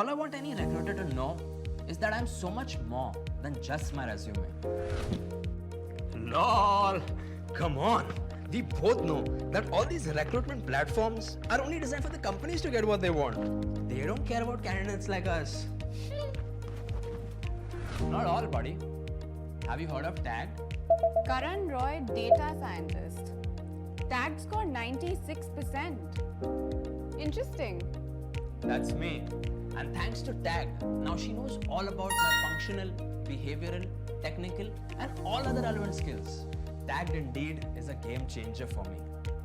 All I want any recruiter to know is that I'm so much more than just my resume. LOL! Come on! We both know that all these recruitment platforms are only designed for the companies to get what they want. They don't care about candidates like us. Not all, buddy. Have you heard of TAG? Karan Roy, data scientist. TAG scored 96%. Interesting. That's me. And thanks to TAG, now she knows all about my functional, behavioral, technical, and all other relevant skills. TAG indeed is a game changer for me.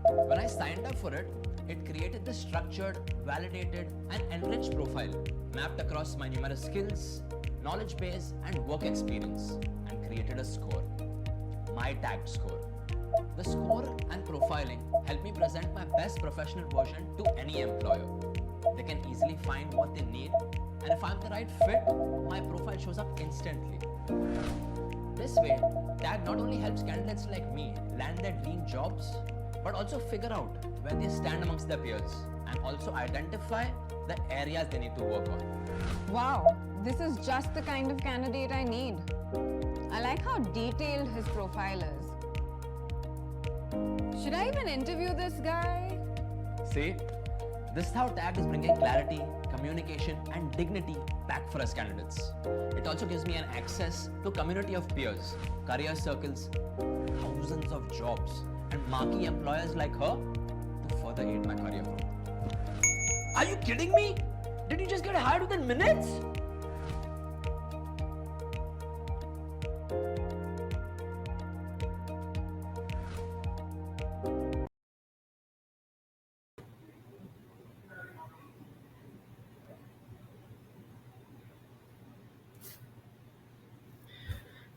When I signed up for it, it created this structured, validated, and enriched profile mapped across my numerous skills, knowledge base, and work experience, and created a score. My TAG score. The score and profiling help me present my best professional version to any employer. They can easily find what they need, and if I'm the right fit, my profile shows up instantly. This way, TAG not only helps candidates like me land their dream jobs, but also figure out where they stand amongst their peers and also identify the areas they need to work on. Wow, this is just the kind of candidate I need. I like how detailed his profile is. Should I even interview this guy? See? This is how TAG is bringing clarity, communication, and dignity back for us candidates. It also gives me an access to a community of peers, career circles, thousands of jobs, and marquee employers like her to further aid my career growth. Are you kidding me? Did you just get hired within minutes?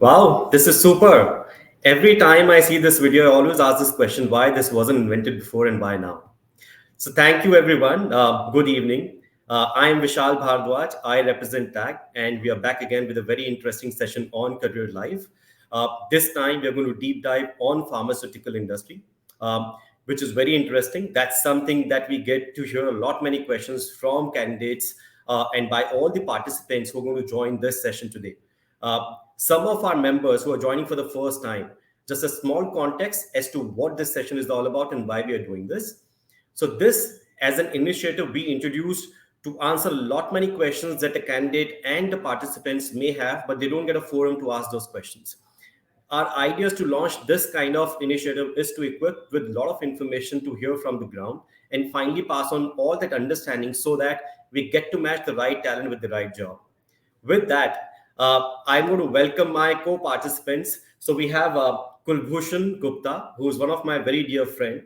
Wow, this is super. Every time I see this video, I always ask this question, why this wasn't invented before and why now? So thank you, everyone. Good evening. I am Vishal Bhardwaj. I represent TAG, and we are back again with a very interesting session on Career Live. This time, we are going to deep dive on pharmaceutical industry, which is very interesting. That's something that we get to hear a lot, many questions from candidates and by all the participants who are going to join this session today. Some of our members who are joining for the first time, just a small context as to what this session is all about and why we are doing this. So this, as an initiative, we introduced to answer a lot many questions that the candidate and the participants may have, but they don't get a forum to ask those questions. Our idea is to launch this kind of initiative is to equip with a lot of information to hear from the ground and finally pass on all that understanding so that we get to match the right talent with the right job. With that, I'm going to welcome my co-participants. So we have Kulbhushan Gupta, who is one of my very dear friend.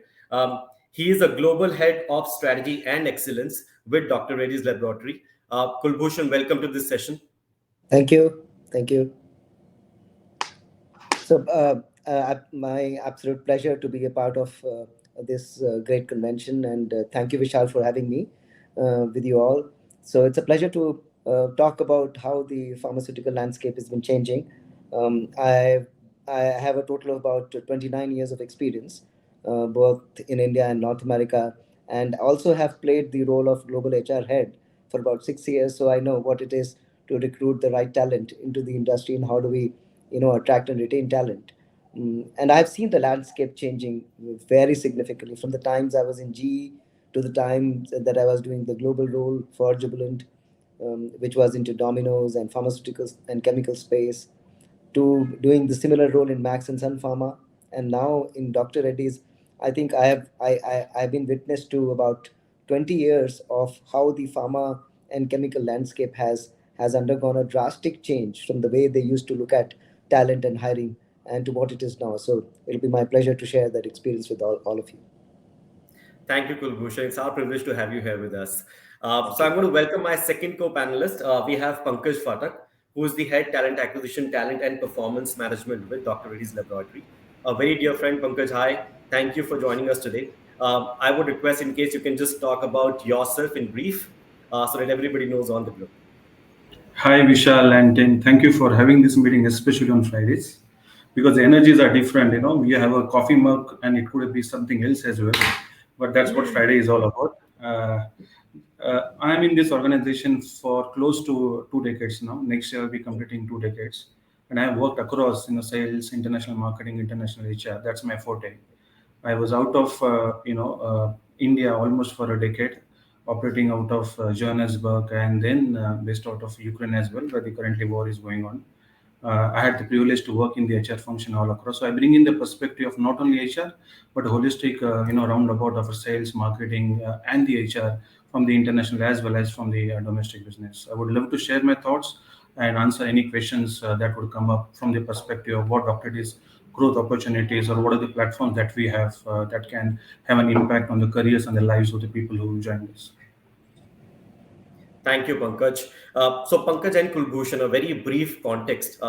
He is a global head of strategy and excellence with Dr. Reddy's Laboratory. Kulbhushan, welcome to this session. Thank you. Thank you. So my absolute pleasure to be a part of this great convention, and thank you, Vishal, for having me with you all. So it's a pleasure to talk about how the pharmaceutical landscape has been changing. I have a total of about 29 years of experience, both in India and North America, and also have played the role of global HR head for about 6 years. So I know what it is to recruit the right talent into the industry and how do we, attract and retain talent. And I've seen the landscape changing very significantly from the times I was in GE to the time that I was doing the global role for Jubilant, which was into Domino's and pharmaceuticals and chemical space, to doing the similar role in Max and Sun Pharma, and now in Dr. Reddy's. I think I've been witness to about 20 years of how the pharma and chemical landscape has undergone a drastic change from the way they used to look at talent and hiring and to what it is now. So it'll be my pleasure to share that experience with all of you. Thank you, Kulbhushan. It's our privilege to have you here with us. So I'm going to welcome my second co-panelist. We have Pankaj Phatak, who is the head talent acquisition, talent and performance management with Dr. Reddy's Laboratory. A very dear friend, Pankaj, hi. Thank you for joining us today. I would request, in case you can just talk about yourself in brief, so that everybody knows on the group. Hi, Vishal and Tim. Thank you for having this meeting, especially on Fridays, because the energies are different. We have a coffee mug and it could be something else as well, but that's what Friday is all about. I'm in this organization for close to 2 decades now. Next year, I'll be completing 2 decades. And I've worked across, sales, international marketing, international HR. That's my forte. I was out of, India almost for a decade, operating out of Johannesburg and then based out of Ukraine as well, where the currently war is going on. I had the privilege to work in the HR function all across. So I bring in the perspective of not only HR, but holistic, roundabout of sales, marketing, and the HR from the international as well as from the domestic business. I would love to share my thoughts and answer any questions that would come up from the perspective of what Dr. is growth opportunities or what are the platforms that we have that can have an impact on the careers and the lives of the people who join us. Thank you, Pankaj. So, Pankaj and Kulbhushan, a very brief context.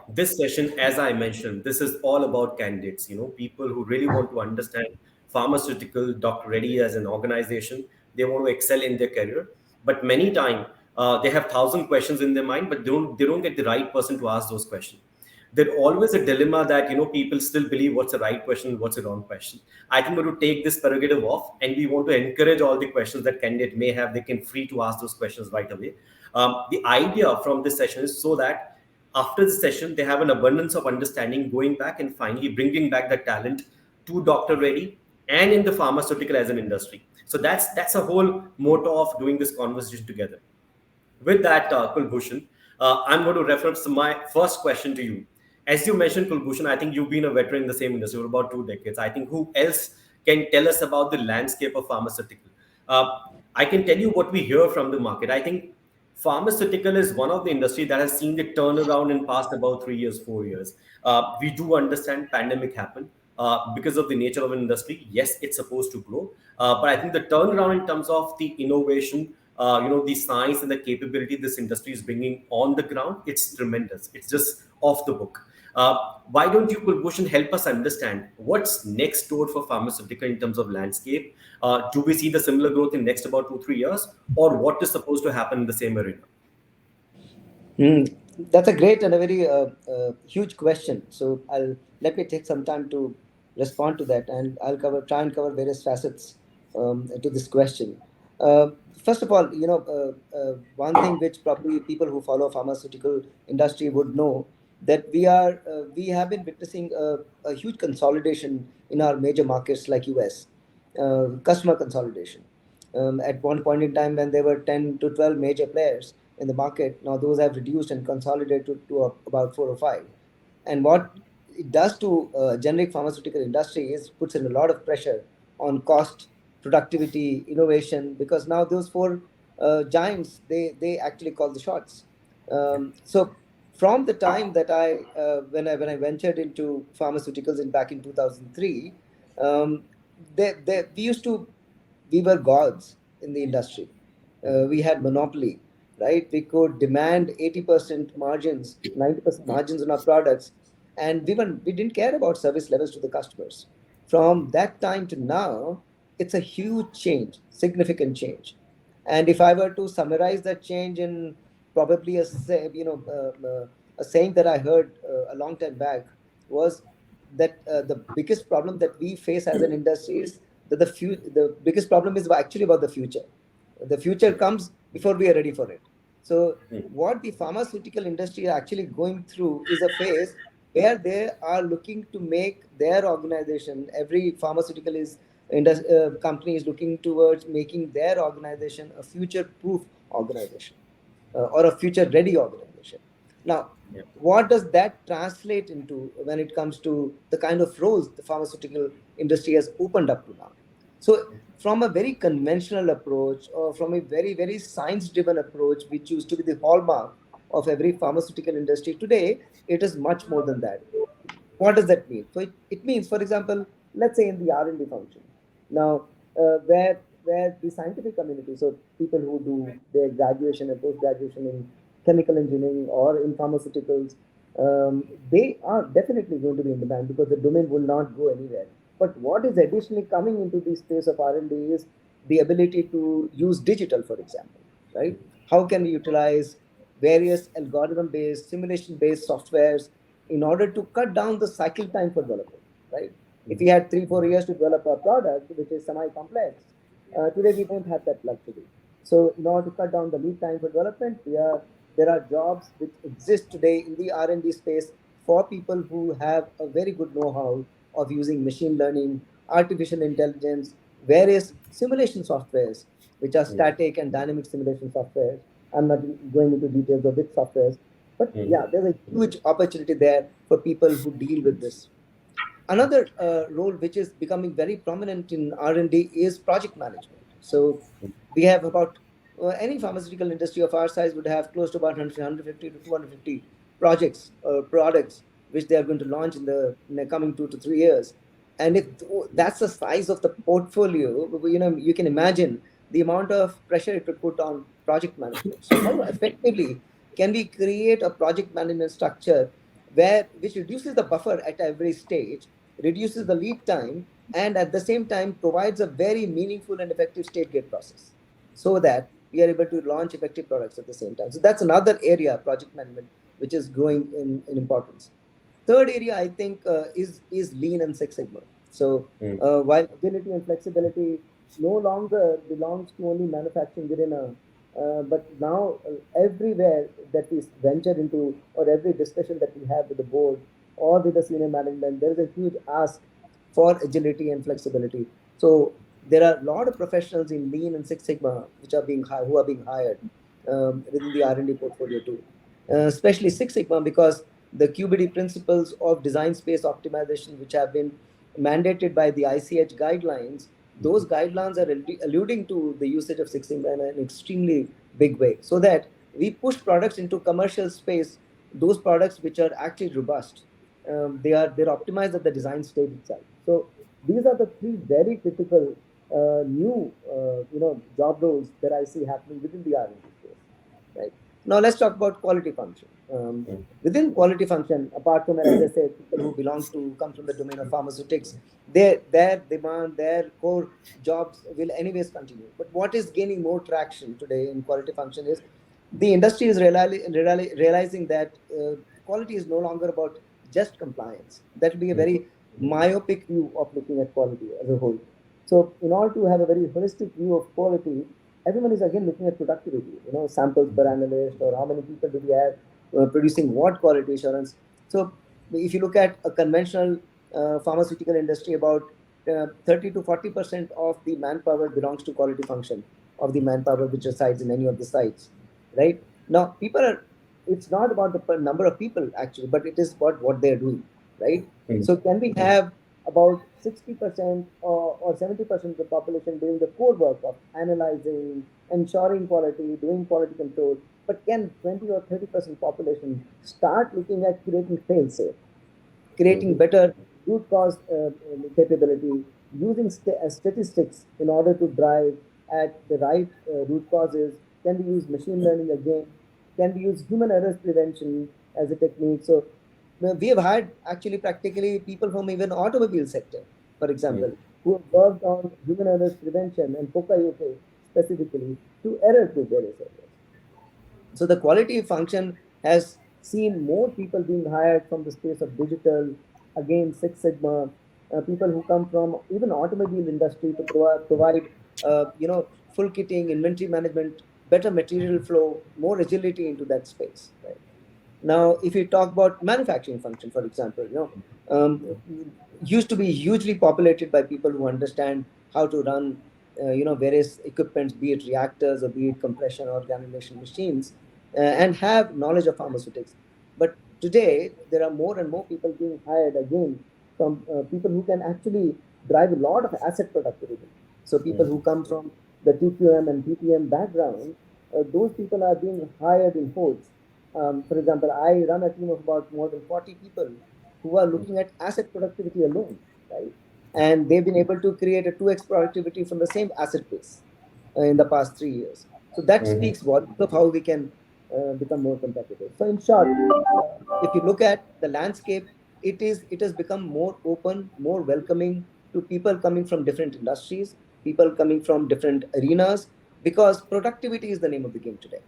This session, as I mentioned, this is all about candidates, people who really want to understand pharmaceutical, Dr. Reddy as an organization. They want to excel in their career. But many times, they have thousand questions in their mind, but they don't get the right person to ask those questions. There's always a dilemma that people still believe what's the right question, what's the wrong question. I think we want to take this prerogative off, and we want to encourage all the questions that candidate may have. They can free to ask those questions right away. The idea from this session is so that after the session they have an abundance of understanding, going back and finally bringing back the talent to Dr. Reddy and in the pharmaceutical as an industry. So that's a whole motto of doing this conversation together. With that, Kulbhushan, I'm going to reference my first question to you. As you mentioned, Kulbhushan, I think you've been a veteran in the same industry for about 2 decades. I think who else can tell us about the landscape of pharmaceutical? Uh, I can tell you what we hear from the market. I think pharmaceutical is one of the industry that has seen the turnaround in past about 3 years, 4 years. We do understand pandemic happened because of the nature of an industry. Yes, it's supposed to grow, but I think the turnaround in terms of the innovation, the science and the capability this industry is bringing on the ground, it's tremendous. It's just off the book. Why don't you, Kulbhushan, help us understand what's next door for pharmaceutical in terms of landscape? Do we see the similar growth in next about 2 3 years, or what is supposed to happen in the same arena? Hmm. That's a great and a very huge question. So I'll let me take some time to respond to that, and I'll try and cover various facets to this question. Uh, First of all, one thing which probably people who follow pharmaceutical industry would know, that we have been witnessing a huge consolidation in our major markets like US, customer consolidation. At one point in time, when there were 10 to 12 major players in the market, now those have reduced and consolidated to about 4 or 5. And what it does to generic pharmaceutical industry is puts in a lot of pressure on cost, productivity, innovation, because now those four giants, they actually call the shots. So from the time that when I ventured into pharmaceuticals in back in 2003, we used to we were gods in the industry. We had monopoly, right? We could demand 80% margins, 90% margins on our products, and we didn't care about service levels to the customers. From that time to now, it's a huge change, significant change. And if I were to summarize that change in probably a saying that I heard a long time back was that the biggest problem that we face as an industry is that the biggest problem is actually about the future. The future comes before we are ready for it. So what the pharmaceutical industry is actually going through is a phase where they are looking to make their organization, every pharmaceutical company is looking towards making their organization a future proof organization, or a future ready organization. Now, Yeah. what does that translate into when it comes to the kind of roles the pharmaceutical industry has opened up to now? So, from a very conventional approach, or from a very, very science driven approach, which used to be the hallmark of every pharmaceutical industry, today it is much more than that. What does that mean? So it means, for example, let's say in the R&D function. Now, where the scientific community, so people who do their graduation and post graduation in chemical engineering or in pharmaceuticals, they are definitely going to be in demand because the domain will not go anywhere. But what is additionally coming into the space of R&D is the ability to use digital, for example, right? How can we utilize various algorithm-based, simulation-based softwares in order to cut down the cycle time for development, right? If we had 3 4 years to develop a product which is semi-complex, Today we don't have that luxury. So in order to cut down the lead time for development, there are jobs which exist today in the R&D space for people who have a very good know-how of using machine learning, artificial intelligence, various simulation softwares, which are static and dynamic simulation softwares. I'm not going into details of which softwares, but yeah, there's a huge opportunity there for people who deal with this. Another role which is becoming very prominent in R&D is project management. So we have about any pharmaceutical industry of our size would have close to about 150 to 250 projects or products which they are going to launch in the coming 2 to 3 years. And if that's the size of the portfolio, you can imagine the amount of pressure it would put on project management. So how effectively can we create a project management structure which reduces the buffer at every stage, reduces the lead time, and at the same time provides a very meaningful and effective stage gate process so that we are able to launch effective products at the same time. So that's another area, project management, which is growing in importance. Third area, I think, is Lean and Six Sigma. So while agility and flexibility no longer belongs to only manufacturing arena, but now everywhere that we venture into, or every discussion that we have with the board or with the senior management, there is a huge ask for agility and flexibility. So there are a lot of professionals in Lean and Six Sigma who are being hired within the R&D portfolio too, especially Six Sigma, because the QBD principles of design space optimization, which have been mandated by the ICH guidelines, those guidelines are alluding to the usage of Six Sigma in an extremely big way, so that we push products into commercial space, those products which are actually robust. They're optimized at the design stage itself. So these are the three very critical new job roles that I see happening within the R&D space. Right. Now let's talk about quality function. Within quality function, apart from, as I said, people who come from the domain of pharmaceutics, their demand, their core jobs will anyways continue. But what is gaining more traction today in quality function is the industry is realizing that quality is no longer about just compliance. That will be a very myopic view of looking at quality as a whole. So in order to have a very holistic view of quality, everyone is again looking at productivity, samples per analyst, or how many people do we have producing what quality assurance. So if you look at a conventional pharmaceutical industry, about 30 to 40% of the manpower belongs to quality function of the manpower which resides in any of the sites, right? Now, it's not about the number of people actually, but it is about what they're doing, right? So can we have about 60% or 70% of the population doing the core work of analyzing, ensuring quality, doing quality control, but can 20 or 30% population start looking at creating fail-safe, creating better root cause capability, using statistics in order to drive at the right root causes? Can we use machine learning again? Can we use human errors prevention as a technique? So we have had actually practically people from even automobile sector, for example, who have worked on human errors prevention and Pokayoke specifically to error-proof various areas. So the quality function has seen more people being hired from the space of digital, again Six Sigma, people who come from even automobile industry to provide full kitting, inventory management, better material flow, more agility into that space. Right? Now, if you talk about manufacturing function, for example, used to be hugely populated by people who understand how to run, various equipments, be it reactors or be it compression or granulation machines, and have knowledge of pharmaceutics. But today, there are more and more people being hired again from people who can actually drive a lot of asset productivity. So people who come from the TQM and PPM background, those people are being hired in hordes. For example, I run a team of about more than 40 people who are looking at asset productivity alone, right? And they've been able to create a 2x productivity from the same asset base in the past 3 years. So that speaks volumes of how we can become more competitive. So in short, if you look at the landscape, it has become more open, more welcoming to people coming from different industries, people coming from different arenas, because productivity is the name of the game today.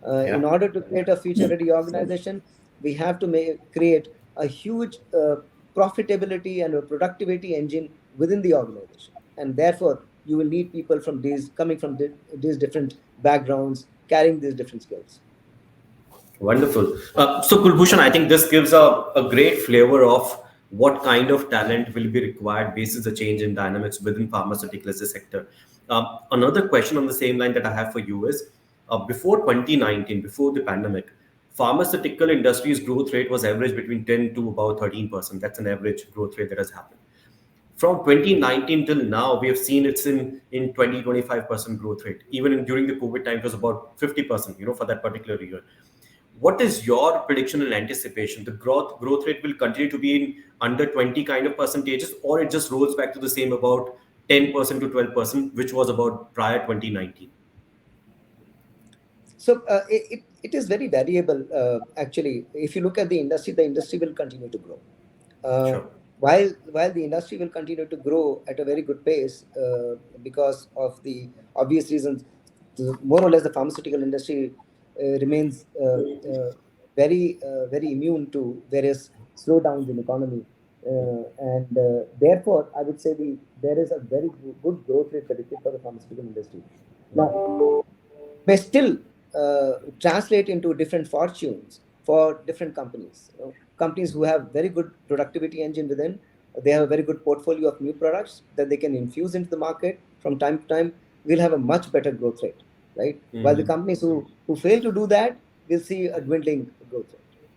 In order to create a future-ready organization, we have to create a huge profitability and a productivity engine within the organization. And therefore, you will need people from these coming from these different backgrounds, carrying these different skills. Wonderful. So, Kulbhushan, I think this gives a great flavor of what kind of talent will be required basis the change in dynamics within pharmaceutical as a sector. Another question on the same line that I have for you is, before 2019, before the pandemic, pharmaceutical industry's growth rate was average between 10 to about 13%. That's an average growth rate that has happened. From 2019 till now, we have seen it's in 20-25% growth rate. Even during the COVID time, it was about 50%, for that particular year. What is your prediction and anticipation? The growth rate will continue to be in under 20 kind of percentages, or it just rolls back to the same about 10% to 12%, which was about prior 2019? So it is very variable. Actually, if you look at the industry will continue to grow. Uh, Sure. while the industry will continue to grow at a very good pace because of the obvious reasons, more or less the pharmaceutical industry remains very immune to various slowdowns in economy, and therefore I would say there is a very good growth rate predicted for the pharmaceutical industry. Now, may still translate into different fortunes for different companies. Companies who have very good productivity engine within, they have a very good portfolio of new products that they can infuse into the market from time to time, will have a much better growth rate, right? While the companies who fail to do that will see a dwindling growth rate.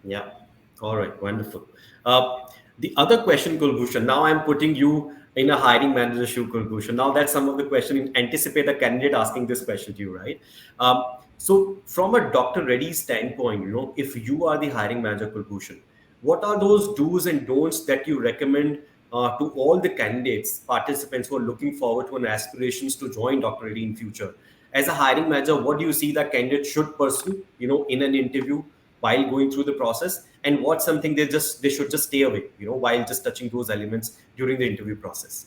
Yeah. All right. Wonderful. The other question, Kulbhushan, now I'm putting you in a hiring manager shoe, Kulbhushan. Now that's some of the question. Anticipate a candidate asking this question to you, right? So from a Dr. Reddy's standpoint, if you are the hiring manager, Kulbhushan, what are those do's and don'ts that you recommend to all the candidates, participants who are looking forward to and aspirations to join Dr. Reddy in future? As a hiring manager, what do you see that candidate should pursue, in an interview while going through the process, and what's something they should just stay away, while just touching those elements during the interview process?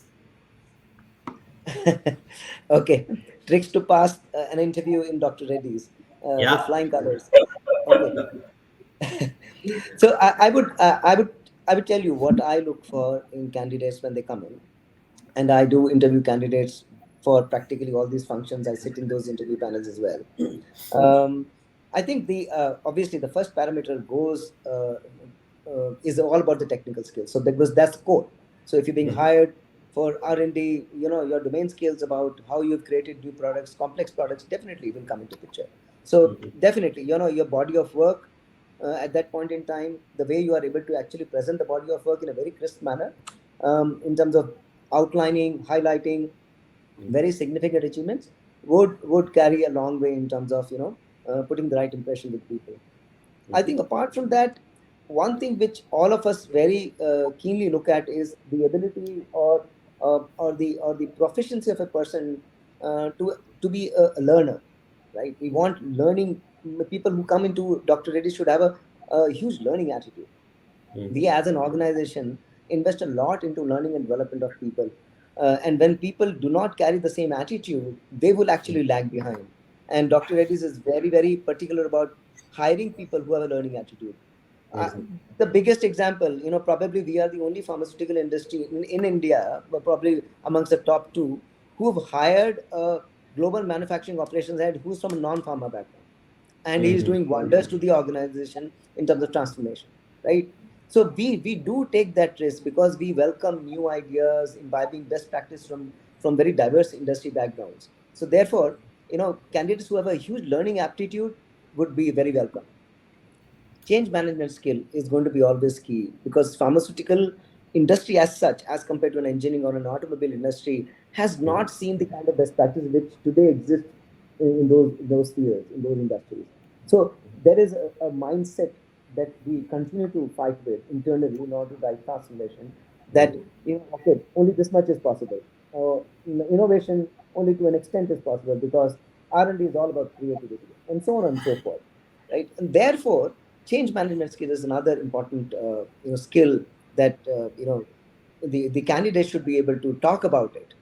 Okay, tricks to pass an interview in Dr. Reddy's with Yeah. flying colors. Okay, so I would tell you what I look for in candidates when they come in, and I do interview candidates for practically all these functions. I sit in those interview panels as well. I think the obviously the first parameter goes is all about the technical skills. So that's core. So if you're being hired for R&D, your domain skills about how you've created new products, complex products, definitely will come into picture. So definitely, your body of work at that point in time, the way you are able to actually present the body of work in a very crisp manner, in terms of outlining, highlighting very significant achievements, would carry a long way in terms of putting the right impression with people. I think apart from that, one thing which all of us very keenly look at is the ability or the proficiency of a person to be a learner, right? We want learning. People who come into Dr. Reddy should have a huge learning attitude. We as an organization invest a lot into learning and development of people, and when people do not carry the same attitude, they will actually lag behind. And Dr. Reddy's is very, very particular about hiring people who have a learning attitude. The biggest example, probably we are the only pharmaceutical industry in India, but probably amongst the top two, who have hired a global manufacturing operations head who's from a non-pharma background, and he is doing wonders to the organization in terms of transformation, right? So we do take that risk because we welcome new ideas, imbibing best practice from very diverse industry backgrounds. So therefore, candidates who have a huge learning aptitude would be very welcome. Change management skill is going to be always key, because pharmaceutical industry as such, as compared to an engineering or an automobile industry, has not seen the kind of best practice which today exists in those spheres, in those industries. So there is a mindset that we continue to fight with internally in order to drive transformation, that okay, only this much is possible. Innovation only to an extent is possible, because R&D is all about creativity, and so on and so forth, right? And therefore, change management skill is another important skill that the candidate should be able to talk about it.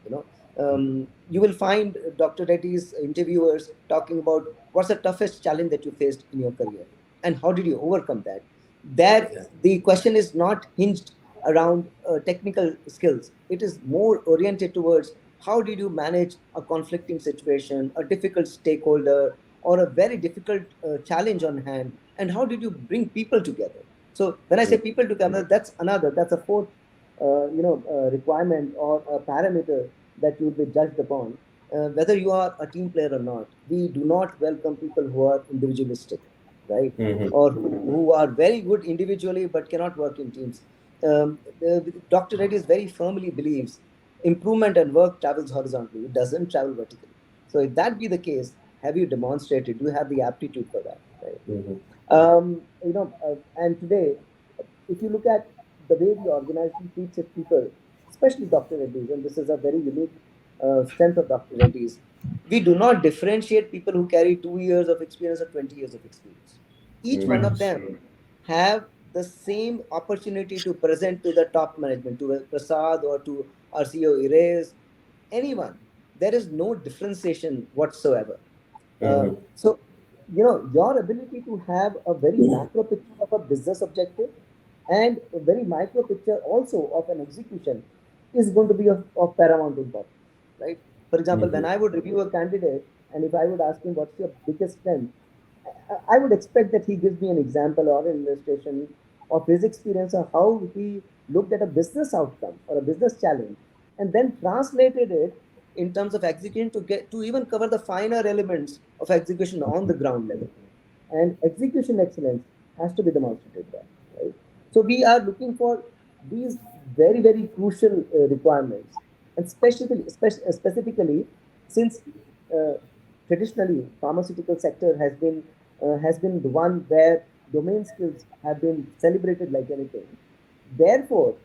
You will find Dr. Reddy's interviewers talking about what's the toughest challenge that you faced in your career and how did you overcome that. There, the question is not hinged around technical skills. It is more oriented towards how did you manage a conflicting situation, a difficult stakeholder, or a very difficult challenge on hand, and how did you bring people together? So when I say people together, that's a fourth requirement or a parameter that you will be judged upon, whether you are a team player or not. We do not welcome people who are individualistic, right? Mhm. Or who are very good individually but cannot work in teams. Dr. Reddy very firmly believes improvement and work travels horizontally. It doesn't travel vertically. So if that be the case, have you demonstrated? Do you have the aptitude for that? Right? Mhm. And today, if you look at the way the organization treats its people, especially Dr. Reddy's, and this is a very unique strength of Dr. Reddy's, we do not differentiate people who carry 2 years of experience or 20 years of experience. Each one of them have the same opportunity to present to the top management, to Prasad or to our CEO Erase, anyone. There is no differentiation whatsoever. Mhm. So, your ability to have a very macro picture of a business objective and a very micro picture also of an execution is going to be of paramount importance, right? For example, when Mhm. I would review a candidate and if I would ask him what's your biggest strength, I would expect that he gives me an example or an illustration of his experience of how he looked at a business outcome or a business challenge and then translated it in terms of execution to get to even cover the finer elements of execution on the ground level. And execution excellence has to be demonstrated there, right? So we are looking for these very, very crucial requirements, and specifically since uh, traditionally pharmaceutical sector has been the one where domain skills have been celebrated like anything. Therefore,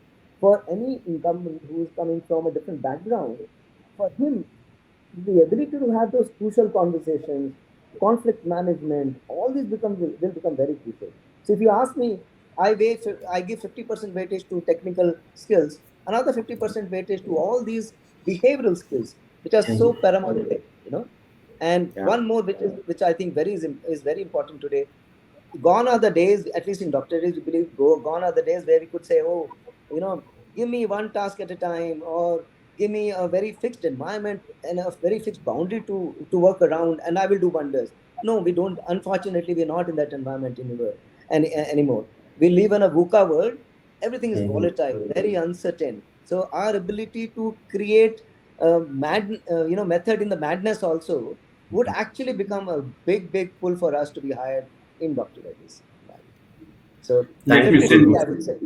for any incumbent who is coming from a different background, for him the ability to have those crucial conversations, conflict management, all these will become very crucial. So if you ask me, I give 50% weightage to technical skills, another 50% weightage to all these behavioral skills, which are so Mhm. paramount today, you know. And Yeah. one more, which I think is very important today. Gone are the days, at least in doctorates, we believe, gone are the days where we could say, oh, give me one task at a time, or give me a very fixed environment and a very fixed boundary to work around, and I will do wonders. No, we don't. Unfortunately, we're not in that environment anymore. We live in a VUCA world. Everything is Mhm. volatile, very uncertain. So our ability to create a method in the madness also would actually become a big pull for us to be hired in Dr. Reddy's. So Thank you, 50-50, Kulbhushan. I would say.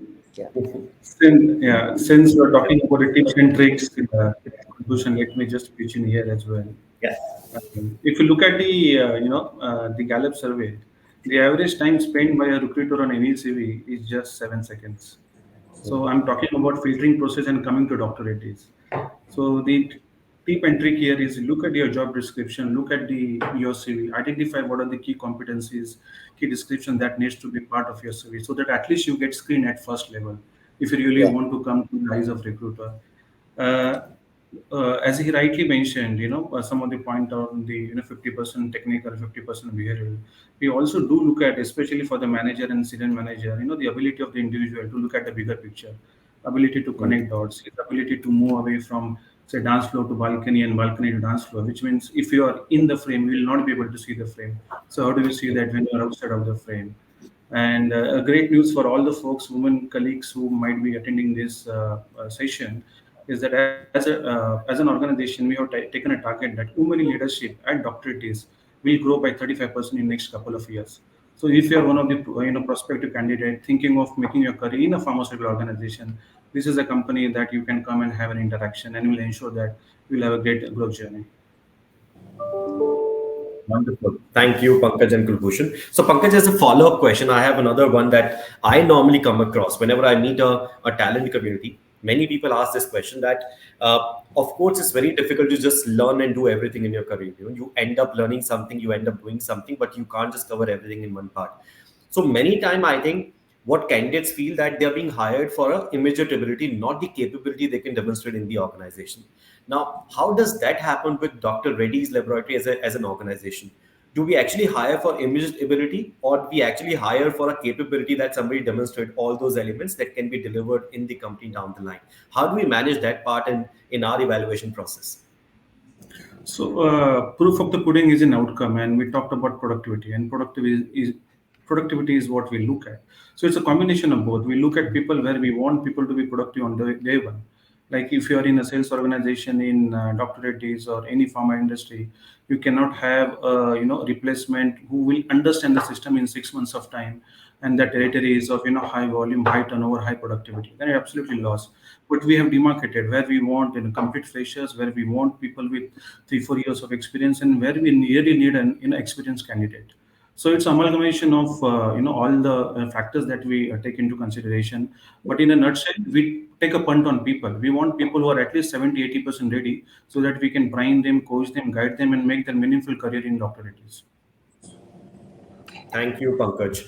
Yeah. Since you're talking about the tips and tricks, Kulbhushan, let me just pitch in here as well. Yeah. If you look at the Gallup survey, the average time spent by a recruiter on any CV is just 7 seconds. So I'm talking about filtering process and coming to doctorates. So the tip and trick here is look at your job description, look at the your CV, identify what are the key competencies, key description that needs to be part of your CV, so that at least you get screened at first level if you really Yeah. want to come to the eyes of recruiter. Uh, as he rightly mentioned, some of the point on the 50% technical, 50% behavioral. We also do look at, especially for the manager and senior manager, the ability of the individual to look at the bigger picture, ability to Mhm. connect dots, his ability to move away from say dance floor to balcony and balcony to dance floor, which means if you are in the frame, you will not be able to see the frame. So how do you see that when you are outside of the frame? And great news for all the folks, women colleagues who might be attending this session, is that as an organization, we have taken a target that women in leadership at doctorates will grow by 35% in next couple of years. So if you are one of the prospective candidate thinking of making your career in a pharmaceutical organization, this is a company that you can come and have an interaction and will ensure that you'll have a great growth journey. Wonderful. Thank you, Pankaj and Kulbhushan. So, Pankaj, as a follow-up question, I have another one that I normally come across whenever I meet a talent community. Many people ask this question that, of course, it's very difficult to just learn and do everything in your career. You end up learning something, you end up doing something, but you can't just cover everything in one part. So many time, I think what candidates feel that they're being hired for a immediate ability, not the capability they can demonstrate in the organization. Now, how does that happen with Dr. Reddy's laboratory as an organization? Do we actually hire for immediate ability, or do we actually hire for a capability that somebody demonstrate all those elements that can be delivered in the company down the line? How do we manage that part in our evaluation process? So, proof of the pudding is an outcome, and we talked about productivity, and productivity is what we look at. So, it's a combination of both. We look at people where we want people to be productive on day one. Like if you are in a sales organization in Dr. Reddy's or any pharma industry, you cannot have a replacement who will understand the system in 6 months of time, and that territory is of high volume, high turnover, high productivity. Then you're absolutely lost. But we have demarcated where we want complete freshers, where we want people with 3 4 years of experience, and where we really need an experienced candidate. So it's amalgamation of all the factors that we take into consideration. But in a nutshell, we take a punt on people. We want people who are at least 70 80% ready, so that we can prime them, coach them, guide them, and make their meaningful career in doctorates. Thank you, Pankaj.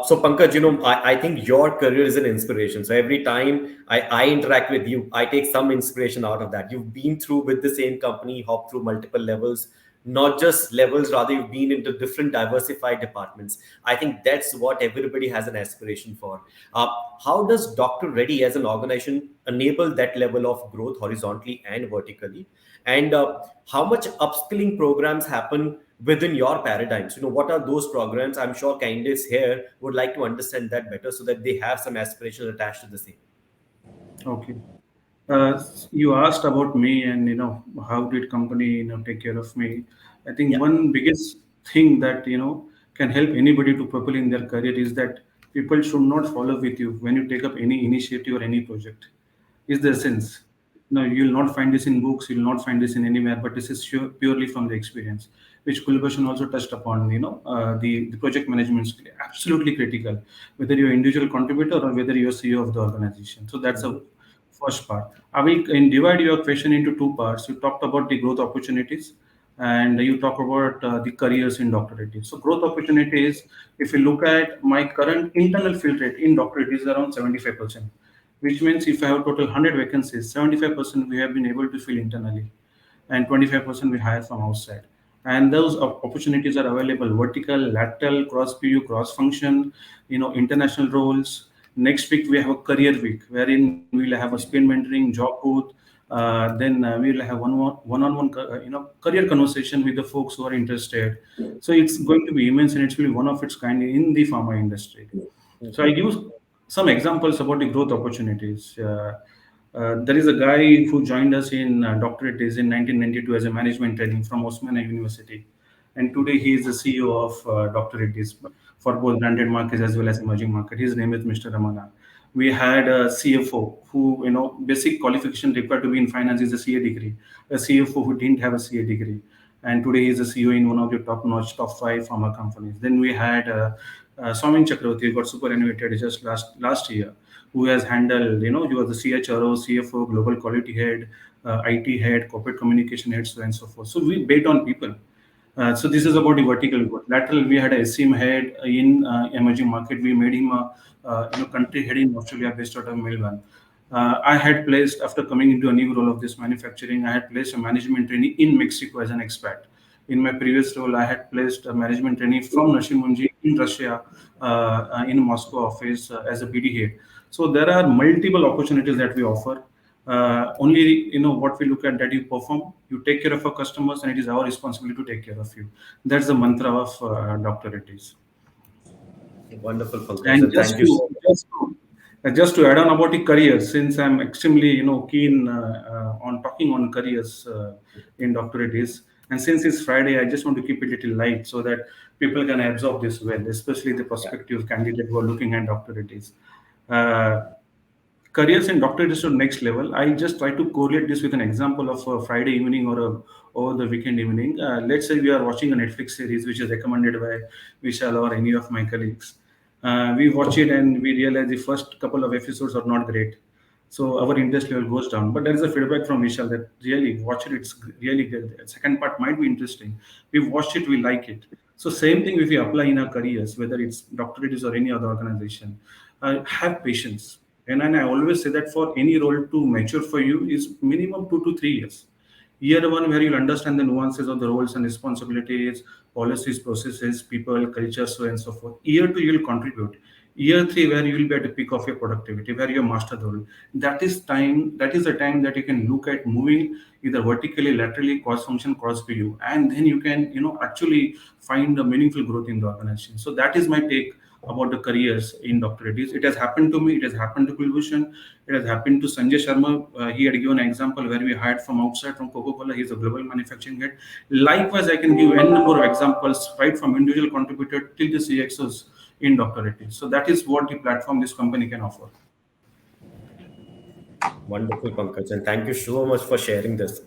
So, Pankaj, I think your career is an inspiration. So, every time I interact with you, I take some inspiration out of that. You've been through with the same company, hopped through multiple levels, not just levels, rather, you've been into different diversified departments. I think that's what everybody has an aspiration for. Uh, how does Dr. Reddy as an organization enable that level of growth horizontally and vertically? And how much upskilling programs happen within your paradigms? What are those programs? I'm sure candidates here would like to understand that better so that they have some aspirations attached to the same. Okay. You asked about me, and how did company take care of me. I think Yeah. one biggest thing that can help anybody to propel in their career is that people should not follow with you when you take up any initiative or any project. Is the essence. No, you'll not find this in books, you'll not find this in anywhere, but this is purely from the experience, which Kulbhushan also touched upon. The project management skill, absolutely critical, whether you're an individual contributor or whether you're CEO of the organization. So that's a Mhm. first part. I will divide your question into two parts. You talked about the growth opportunities, and you talk about the careers in doctorate. So growth opportunities, if you look at my current internal fill rate in doctorate is around 75%, which means if I have total 100 vacancies, 75% we have been able to fill internally, and 25% we hire from outside. And those opportunities are available vertical, lateral, cross PU, cross function, international roles. Next week we have a career week wherein we'll have a spin mentoring, job booth. Then we'll have one-on-one, career conversation with the folks who are interested. So it's going to be immense, and it's will be one of its kind in the pharma industry. So I give some examples about the growth opportunities. There is a guy who joined us in doctorate days in 1992 as a management training from Osmania University, and today he is the CEO of doctorate days for both branded markets as well as emerging market. His name is Mr. Ramana. We had a CFO who, basic qualification required to be in finance is a CA degree. A CFO who didn't have a CA degree, and today he is a CEO in one of the top-notch, top five pharma companies. Then we had Swamin Chakravarti, who got superannuated just last year, who has handled, he was the CHRO, CFO, global quality head, IT head, corporate communication head, so and so forth. So we bet on people. So this is about the vertical growth. Lateral, we had a SIM head in emerging market. We made him a country head in Australia, based out of Melbourne. I had placed, after coming into a new role of this manufacturing, I had placed a management trainee in Mexico as an expat. In my previous role, I had placed a management trainee from Nashimunji in Russia, in Moscow office as a BD head. So there are multiple opportunities that we offer. Only what we look at that you perform, you take care of our customers, and it is our responsibility to take care of you. That's the mantra of Dr. Reddy's. Wonderful, Pankaj, And and thank you so much. just to add on about the careers, since I'm extremely keen on talking on careers in doctorate days, and since it's Friday, I just want to keep it a little light so that people can absorb this well, especially the Yeah. prospective candidate who are looking at doctorate days. Uh, Careers in doctorate is to next level. I just try to correlate this with an example of a Friday evening or over the weekend evening. Let's say we are watching a Netflix series which is recommended by Vishal or any of my colleagues. We watch it and we realize the first couple of episodes are not great. So our interest level goes down. But there is a feedback from Vishal that really watch it, it's really good. The second part might be interesting. We've watched it, we like it. So same thing if we apply in our careers, whether it's doctorates or any other organization. Have patience. And I always say that for any role to mature for you is minimum 2 to 3 years. Year one, where you'll understand the nuances of the roles and responsibilities, policies, processes, people, culture, so and so forth. Year two, you'll contribute. Year three, where you will be at the peak of your productivity, where you master the role. That is time. That is the time that you can look at moving either vertically, laterally, cross function, cross PU, and then you can, actually find a meaningful growth in the organization. So that is my take about the careers in Dr. Reddy's. It has happened to me. It has happened to Kulbhushan. It has happened to Sanjay Sharma. He had given an example where we hired from outside, from Coca-Cola. He's a global manufacturing head. Likewise, I can give n number of examples, right from individual contributor till the CXOs in Dr. Reddy's. So that is what the platform this company can offer. Wonderful, Pankaj, and thank you so much for sharing this.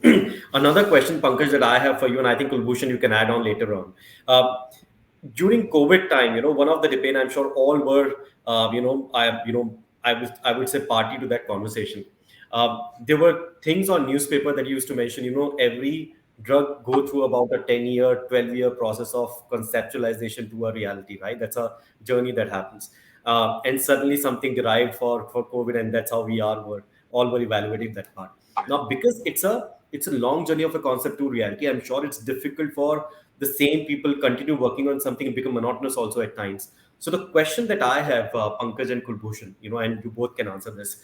Another question, Pankaj, that I have for you, and I think Kulbhushan, you can add on later on. Uh, During COVID time, one of the debate, I'm sure all were, I would say party to that conversation. There were things on newspaper that used to mention, every drug go through about a 10-year, 12-year process of conceptualization to a reality, right? That's a journey that happens. And suddenly something derived for COVID, and that's how we are were all were evaluating that part. Now, because it's a long journey of a concept to reality, I'm sure it's difficult for the same people continue working on something and become monotonous also at times. So the question that I have, Pankaj and Kulbhushan, and you both can answer this: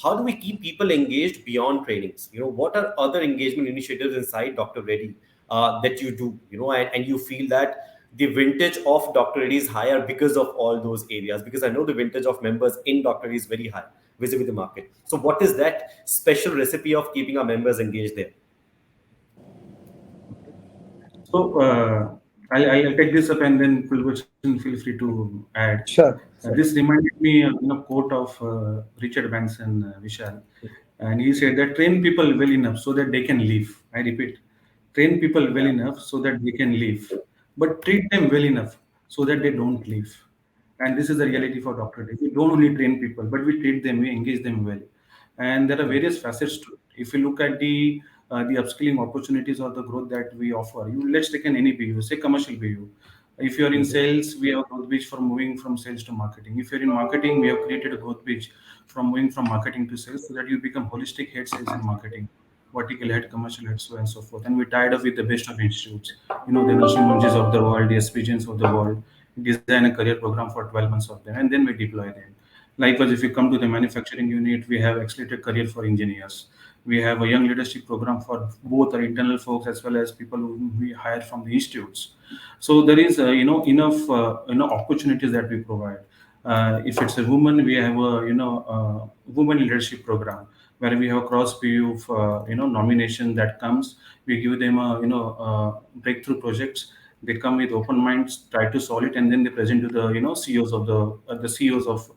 how do we keep people engaged beyond trainings? What are other engagement initiatives inside Dr. Reddy that you do? And you feel that the vintage of Dr. Reddy is higher because of all those areas. Because I know the vintage of members in Dr. Reddy is very high vis-a-vis the market. So what is that special recipe of keeping our members engaged there? So I'll take this up, and then Kulbhushan, feel free to add. Sure, sure. This reminded me of quote of Richard Branson, Vishal, and he said that train people well enough so that they can live. I repeat, train people well Yeah. enough so that they can live, but treat them well enough so that they don't live. And this is the Yeah. reality for Dr. Day. We don't only train people, but we treat them, we engage them well. And there are Mm. various facets to it. If you look at the upskilling opportunities or the growth that we offer, let's take an any BU, say commercial BU. If you're in Mhm. sales, we have a growth bridge for moving from sales to marketing. If you're in marketing, we have created a growth bridge from moving from marketing to sales so that you become holistic head sales and marketing, vertical head, commercial head, so and so forth. And we tied up with the best of institutes, the Nursing Munjis of the world, the SPGs of the world, design a career program for 12 months of them, and then we deploy them. Likewise, if you come to the manufacturing unit, we have accelerated career for engineers. We have a young leadership program for both our internal folks as well as people who we hire from the institutes. So there is, enough, opportunities that we provide. If it's a woman, we have a, women leadership program where we have cross PU, nomination that comes. We give them a, breakthrough projects. They come with open minds, try to solve it, and then they present to the, CEOs of the CEOs of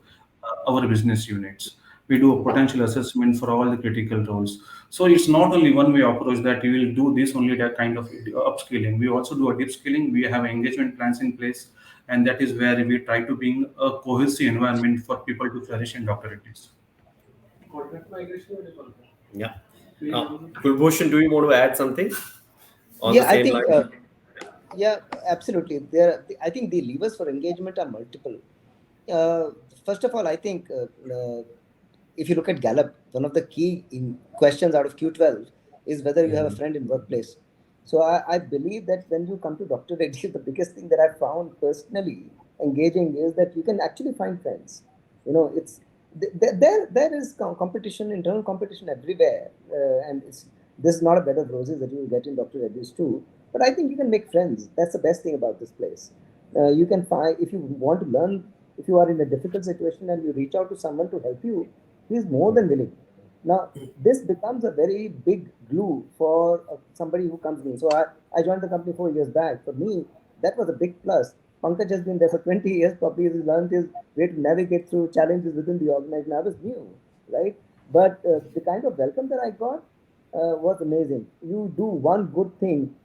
our business units. We do a potential assessment for all the critical roles. So it's not only one way approach that you will do this only that kind of upskilling. We also do a deep skilling. We have engagement plans in place, and that is where we try to bring a cohesive environment for people to flourish in doctorates. Yeah. Kulbhushan, do you want to add something on the Yeah, I same think, line? yeah, absolutely. I think the levers for engagement are multiple. Uh, First of all, I think if you look at Gallup, one of the key questions out of Q12 is whether you have a Mhm. friend in workplace. So I believe that when you come to Dr. Reddy, the biggest thing that I found personally engaging is that you can actually find friends. It's there is competition, internal competition everywhere, and this is not a bed of roses that you will get in Dr. Reddy's too. But I think you can make friends. That's the best thing about this place. You can find, if you want to learn, if you are in a difficult situation and you reach out to someone to help you, he is more than willing. Now, this becomes a very big glue for somebody who comes in. So I joined the company 4 years back. For me, that was a big plus. Pankaj has been there for 20 years. Probably he's learned his way to navigate through challenges within the organization. I was new, right? But the kind of welcome that I got was amazing. You do one good thing,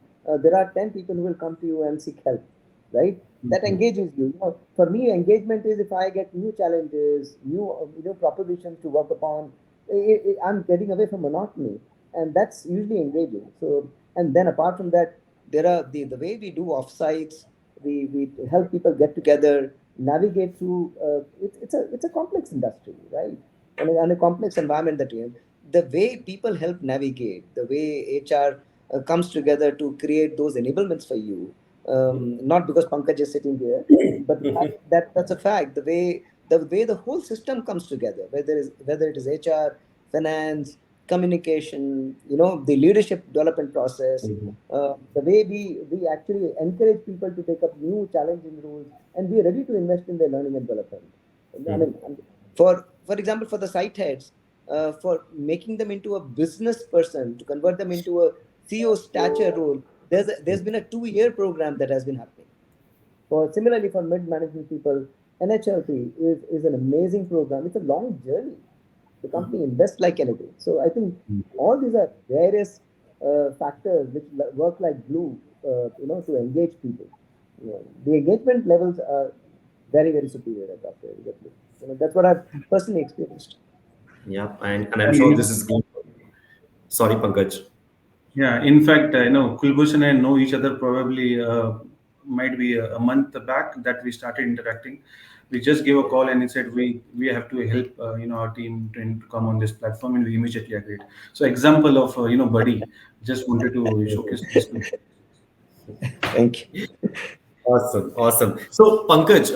there are 10 people who will come to you and seek help, right? That Mhm. engages you. For me, engagement is if I get new challenges, new propositions to work upon. I'm getting away from monotony, and that's usually engaging. So, and then apart from that, there are the way we do offsites. We help people get together, navigate through. It's a complex industry, right? And a complex environment that we have. The way people help navigate, the way HR comes together to create those enablements for you. Not because Pankaj is sitting here, but that's a fact. The way the whole system comes together, whether it is HR, finance, communication, the leadership development process, the way we actually encourage people to take up new challenging roles, and we are ready to invest in their learning and development. I mean, for example, for the site heads, for making them into a business person, to convert them into a CEO stature role, there's been a 2-year program that has been happening. Similarly, for mid-management people, NHLP is an amazing program. It's a long journey. The company invests like anything. So I think all these are various factors which work like glue, to engage people. The engagement levels are very, very superior at Dr. Reddy. That's what I've personally experienced. Yeah, and I'm sure this is good. Sorry, Pankaj. Yeah, in fact, Kulbhushan and I know each other probably might be a month back that we started interacting. We just gave a call and he said we have to help our team to come on this platform, and we immediately agreed. So example of buddy, just wanted to showcase this. Thank you. Awesome, awesome. So, Pankaj,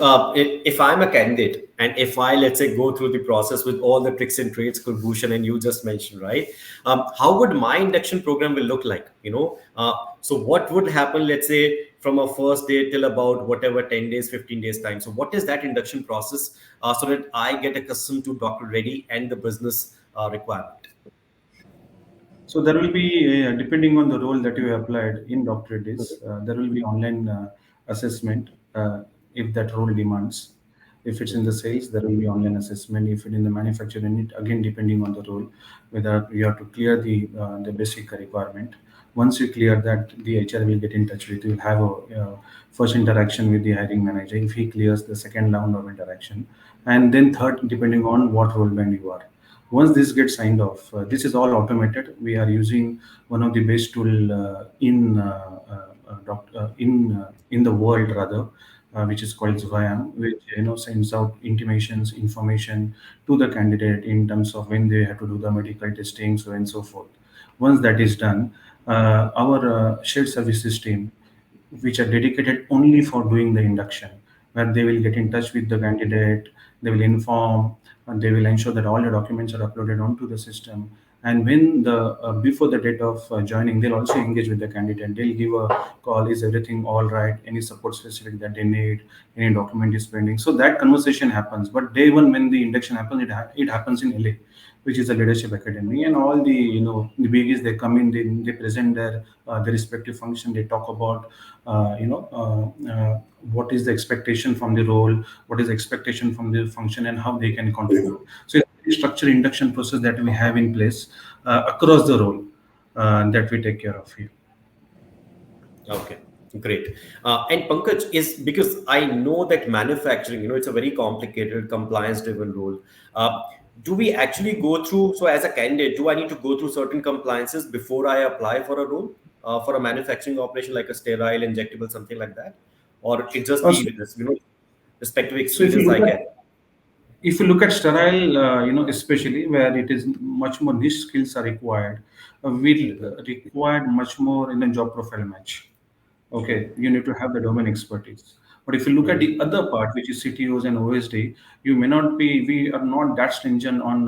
if I'm a candidate and if I, let's say, go through the process with all the tricks and trades, Kulbhushan and you just mentioned, right? How would my induction program will look like? So what would happen, let's say, from a first day till about whatever 10 days, 15 days time? So, what is that induction process so that I get accustomed to Dr. Reddy and the business requirement? So there will be, depending on the role that you have applied in doctorates, there will be online assessment if that role demands. If it's in the sales, there will be online assessment. If it's in the manufacturing unit, again depending on the role, whether you have to clear the basic requirement. Once you clear that, the HR will get in touch with you. You'll have a first interaction with the hiring manager. If he clears the second round of interaction, and then third, depending on what role band you are. Once this gets signed off, this is all automated. We are using one of the best tool in the world rather, which is called Zwayam, which sends out intimations, information to the candidate in terms of when they have to do the medical testing, so and so forth. Once that is done, our shared services team, which are dedicated only for doing the induction, where they will get in touch with the candidate, they will inform, and they will ensure that all the documents are uploaded onto the system. And when the before the date of joining, they'll also engage with the candidate. They'll give a call: is everything all right? Any support specific that they need? Any document is pending? So that conversation happens. But day one, when the induction happens, it happens in LA, which is a leadership academy, and all the the biggies, they come in, they present their respective function, they talk about what is the expectation from the role, what is the expectation from the function, and how they can contribute. So it's a structured induction process that we have in place across the role that we take care of here. Okay, great. And Pankaj, is because I know that manufacturing, it's a very complicated, compliance-driven role. Do we actually go through, so as a candidate, do I need to go through certain compliances before I apply for a role, for a manufacturing operation like a sterile, injectable, something like that? Or it just Also, the, respective so if you experience look I at get? if you look at sterile, especially where it is much more niche skills are required, will require much more in a job profile match. Okay, you need to have the domain expertise. But if you look at the other part, which is CTOs and OSD, you may not be, we are not that stringent on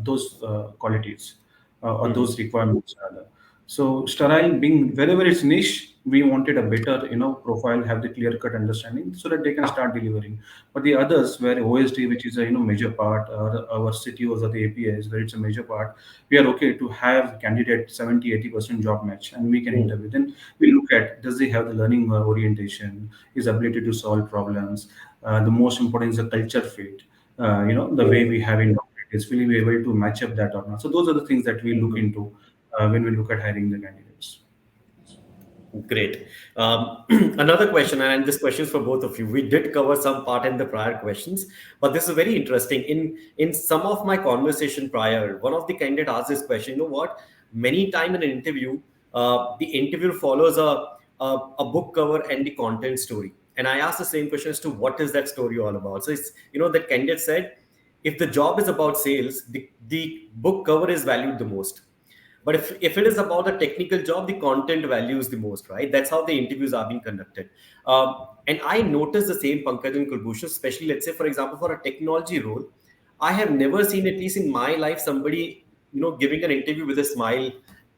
those qualities or those requirements rather. So sterile being wherever it's niche, we wanted a better, profile, have the clear cut understanding so that they can start delivering. But the others where OSD, which is a, major part, or our CTOs or the APIs, where it's a major part, we are okay to have candidate 70-80% job match, and we can interview. Then we look at, does he have the learning orientation, his ability to solve problems. The most important is the culture fit. The way we have in is will he be able to match up that or not? So those are the things that we look into when we look at hiring the candidates. Great. Another question, and this question is for both of you. We did cover some part in the prior questions, but this is very interesting. In some of my conversation prior, one of the candidate asked this question. You know what? Many time in an interview, the interviewer follows a book cover and the content story. And I asked the same question as to what is that story all about. So it's that candidate said, if the job is about sales, the book cover is valued the most. But if it is about a technical job, the content values the most, right? That's how the interviews are being conducted. And I noticed the same, Pankaj and Kulbhushan, especially, let's say, for example, for a technology role, I have never seen, at least in my life, somebody, giving an interview with a smile,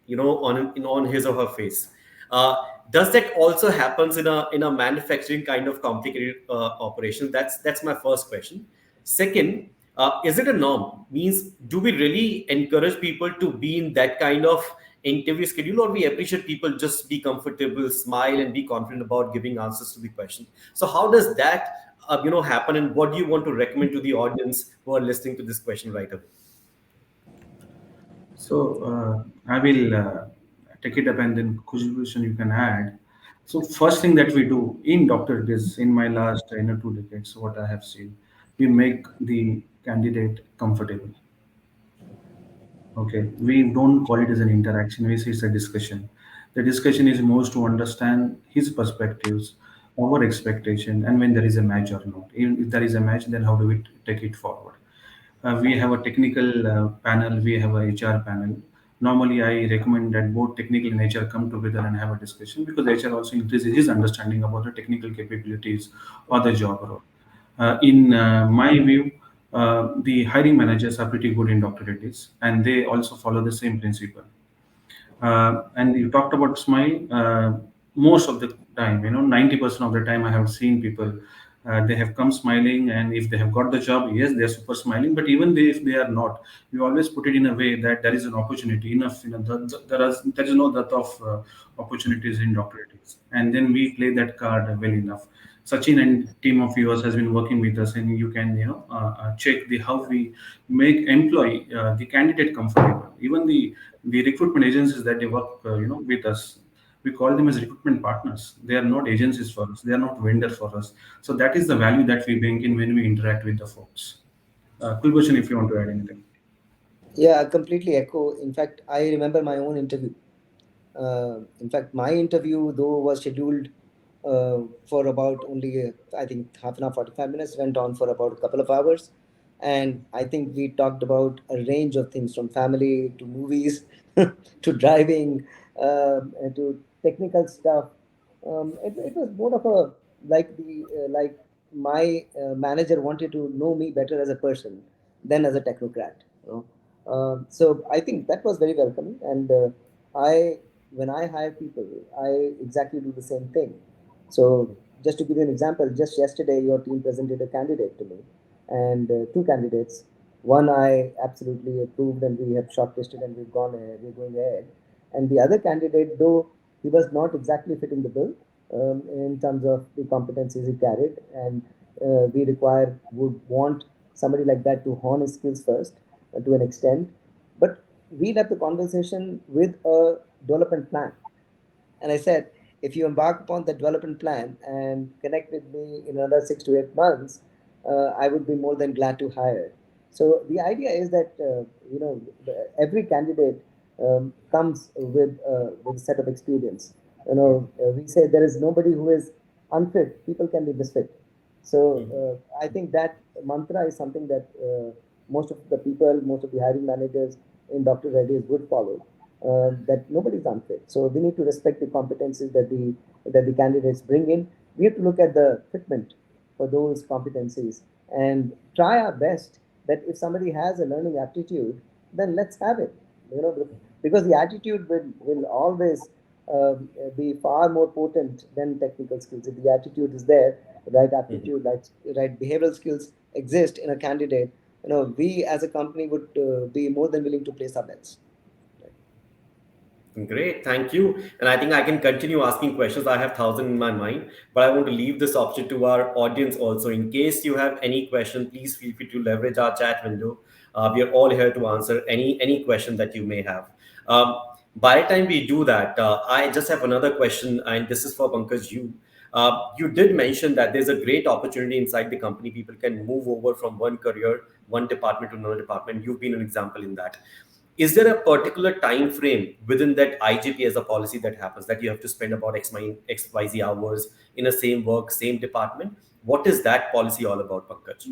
on his or her face. Uh, does that also happens in a manufacturing kind of complicated operation? That's my first question. Second, is it a norm? Means, do we really encourage people to be in that kind of interview schedule, or we appreciate people just be comfortable, smile, and be confident about giving answers to the question? So, how does that happen, and what do you want to recommend to the audience who are listening to this question right away? So I will take it up, and then contribution you can add. So first thing that we do in doctor is in my last 2 decades, what I have seen, we make the candidate comfortable. Okay, we don't call it as an interaction. We say it's a discussion. The discussion is most to understand his perspectives, our expectation, and when there is a match or not. Even if there is a match, then how do we take it forward? We have a technical panel, we have a HR panel. Normally, I recommend that both technical and HR come together and have a discussion, because HR also increases his understanding about the technical capabilities or the job role. In my view, the hiring managers are pretty good in Dr. Reddy's, and they also follow the same principle. And you talked about smile. Most of the time, 90% of the time, I have seen people. They have come smiling, and if they have got the job, yes, they are super smiling. But even if they are not, we always put it in a way that there is an opportunity enough. There is no dearth of opportunities in doctorates, and then we play that card well enough. Sachin and team of yours has been working with us, and you can check the how we make employee the candidate comfortable. Even the recruitment agencies that they work with us, we call them as recruitment partners. They are not agencies for us. They are not vendors for us. So that is the value that we bring in when we interact with the folks. Kulbhushan, if you want to add anything. Yeah, I completely echo. In fact, I remember my own interview. In fact, my interview, though, was scheduled for about only, I think, half an hour, 45 minutes, went on for about a couple of hours. And I think we talked about a range of things, from family to movies to driving, and to technical stuff. It was more of a, like my manager wanted to know me better as a person than as a technocrat. You know? So I think that was very welcoming. And I, when I hire people, I exactly do the same thing. So just to give you an example, just yesterday your team presented a candidate to me, and two candidates. One I absolutely approved, and we have shortlisted, and we're going ahead. And the other candidate, though he was not exactly fitting the bill in terms of the competencies he carried, and would want somebody like that to hone his skills first to an extent. But we left the conversation with a development plan. And I said, if you embark upon the development plan and connect with me in another 6 to 8 months, I would be more than glad to hire. So the idea is that every candidate comes with a set of experience. We say there is nobody who is unfit. People can be misfit. So I think that mantra is something that most of the people, most of the hiring managers in Dr. Reddy's would follow. That nobody is unfit. So we need to respect the competencies that the candidates bring in. We have to look at the fitment for those competencies and try our best that if somebody has a learning aptitude, then let's have it. Because the attitude will always be far more potent than technical skills. If the attitude is there, right aptitude, right behavioral skills exist in a candidate, we as a company would be more than willing to place our bets. Great, thank you. And I think I can continue asking questions. I have thousand in my mind, but I want to leave this option to our audience also. In case you have any question, please feel free to leverage our chat window. We are all here to answer any question that you may have. By the time we do that, I just have another question, and this is for Pankaj. You did mention that there's a great opportunity inside the company. People can move over from one career, one department to another department. You've been an example in that. Is there a particular time frame within that IGP as a policy that happens, that you have to spend about XYZ hours in the same work, same department? What is that policy all about, Pankaj?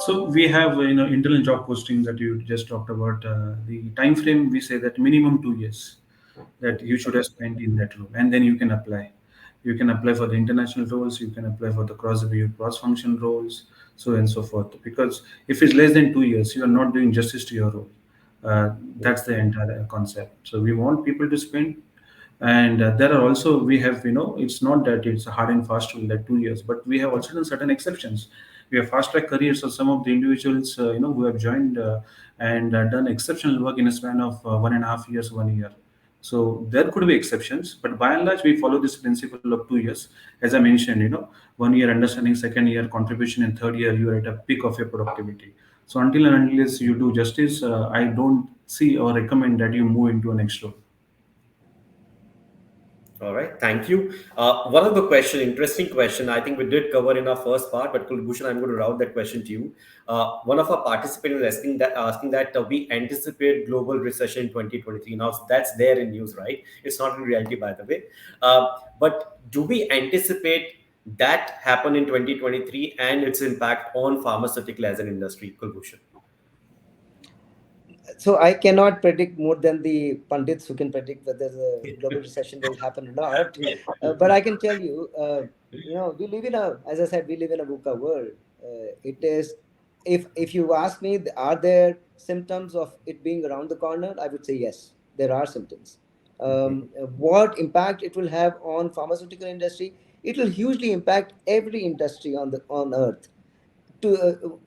So we have internal job postings that you just talked about. The time frame we say that minimum 2 years that you should have spent in that role, and then you can apply. You can apply for the international roles. You can apply for the cross function roles, so and so forth. Because if it's less than 2 years, you are not doing justice to your role. That's the entire concept. So we want people to spend, and there are also we have it's not that it's a hard and fast rule that 2 years, but we have also done certain exceptions. We have fast track careers of some of the individuals who have joined and done exceptional work in a span of 1.5 years, 1 year. So there could be exceptions, but by and large we follow this principle of 2 years. As I mentioned, 1 year understanding, second year contribution, and third year you are at a peak of your productivity. So until and unless you do justice, I don't see or recommend that you move into a next role. All right, thank you. One of the question, interesting question, I think we did cover in our first part, but Kulbhushan, I'm going to route that question to you. One of our participants is asking that we anticipate global recession in 2023. Now, that's there in news, right? It's not in reality, by the way. But do we anticipate that happen in 2023 and its impact on pharmaceutical as an industry, Kulbhushan? So I cannot predict more than the pundits who can predict whether the global recession will happen or not. But I can tell you, we live in a, as I said, we live in a VUCA world. It is, if you ask me, are there symptoms of it being around the corner? I would say yes, there are symptoms. What impact it will have on pharmaceutical industry? It will hugely impact every industry on earth.